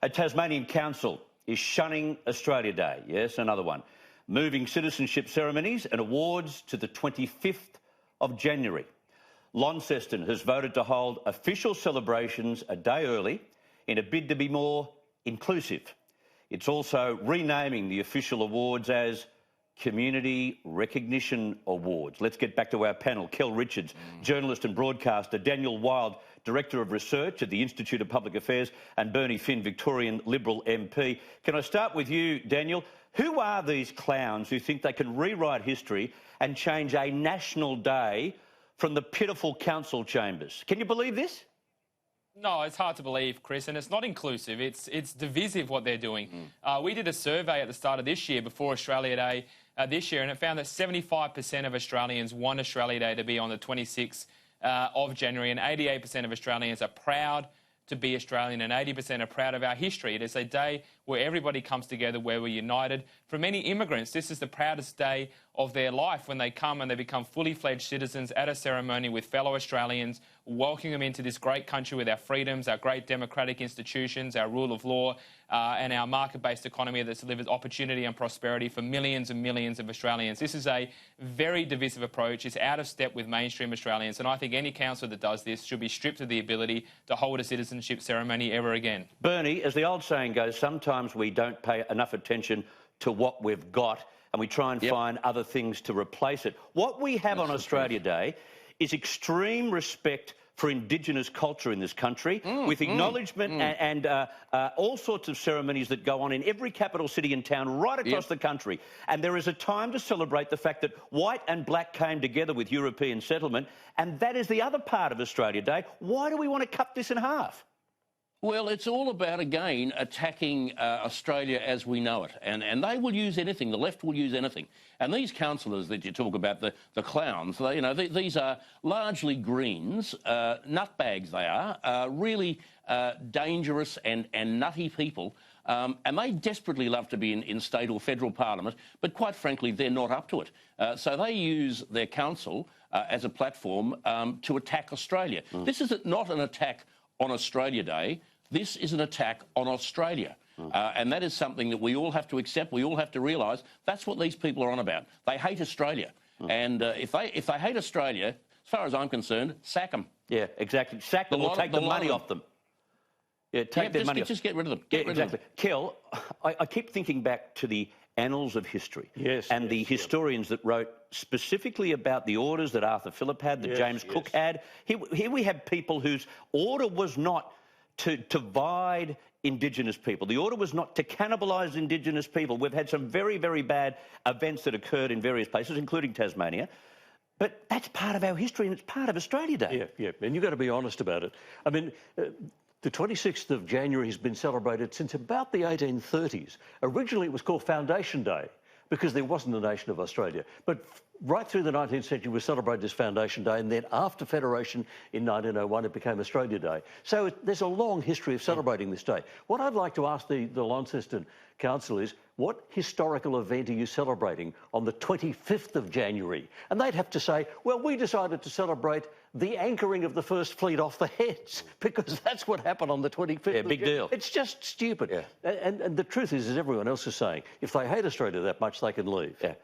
A Tasmanian council is shunning Australia Day. Yes, another one. Moving citizenship ceremonies and awards to the 25th of January. Launceston has voted to hold official celebrations a day early in a bid to be more inclusive. It's also renaming the official awards as Community Recognition Awards. Let's get back to our panel. Kel Richards, journalist and broadcaster; Daniel Wild, Director of Research at the Institute of Public Affairs; and Bernie Finn, Victorian Liberal MP. Can I start with you, Daniel? Who are these clowns who think they can rewrite history and change a national day from the pitiful council chambers? Can you believe this? No, it's hard to believe, Chris, and it's not inclusive. It's divisive what they're doing. We did a survey at the start of this year, before Australia Day this year, and it found that 75% of Australians want Australia Day to be on the 26th of January, and 88% of Australians are proud to be Australian, and 80% are proud of our history. It is a day where everybody comes together, where we're united. For many immigrants, this is the proudest day of their life, when they come and they become fully fledged citizens at a ceremony with fellow Australians, welcoming them into this great country with our freedoms, our great democratic institutions, our rule of law, and our market-based economy that delivers opportunity and prosperity for millions and millions of Australians. This is a very divisive approach. It's out of step with mainstream Australians, and I think any council that does this should be stripped of the ability to hold a citizenship ceremony ever again. Bernie, as the old saying goes, sometimes we don't pay enough attention to what we've got, and we try and find other things to replace it. What we have on Australia Day is extreme respect for Indigenous culture in this country, with acknowledgement and all sorts of ceremonies that go on in every capital city and town right across the country. And there is a time to celebrate the fact that white and black came together with European settlement, and that is the other part of Australia Day. Why do we want to cut this in half? Well, it's all about, again, attacking Australia as we know it. And they will use anything. The left will use anything. And these councillors that you talk about, the clowns, these are largely Greens, nutbags they are, really dangerous and nutty people. And they desperately love to be in state or federal parliament, but quite frankly, they're not up to it. So they use their council as a platform to attack Australia. This is not an attack on Australia Day. This is an attack on Australia. And that is something that we all have to accept. We all have to realise that's what these people are on about. They hate Australia. And if they hate Australia, as far as I'm concerned, sack them. Yeah, exactly. Sack them or take the money off them. Yeah, take their money off. Just get rid of them. Get rid of them. Kel, I keep thinking back to the annals of history and the historians that wrote specifically about the orders that Arthur Phillip had, that James Cook had. Here we have people whose order was not to divide Indigenous people. The order was not to cannibalise Indigenous people. We've had some very, very bad events that occurred in various places, including Tasmania. But that's part of our history, and it's part of Australia Day. Yeah, and you've got to be honest about it. I mean, the 26th of January has been celebrated since about the 1830s. Originally it was called Foundation Day because there wasn't a nation of Australia. But right through the 19th century we celebrated this Foundation Day, and then after Federation in 1901 it became Australia Day. So there's a long history of celebrating this day. What I'd like to ask the Launceston Council is, what historical event are you celebrating on the 25th of January? And they'd have to say, well, we decided to celebrate the anchoring of the first fleet off the Heads, because that's what happened on the 25th. Yeah, big deal. It's just stupid. And the truth is, as everyone else is saying, if they hate Australia that much, they can leave. Yeah.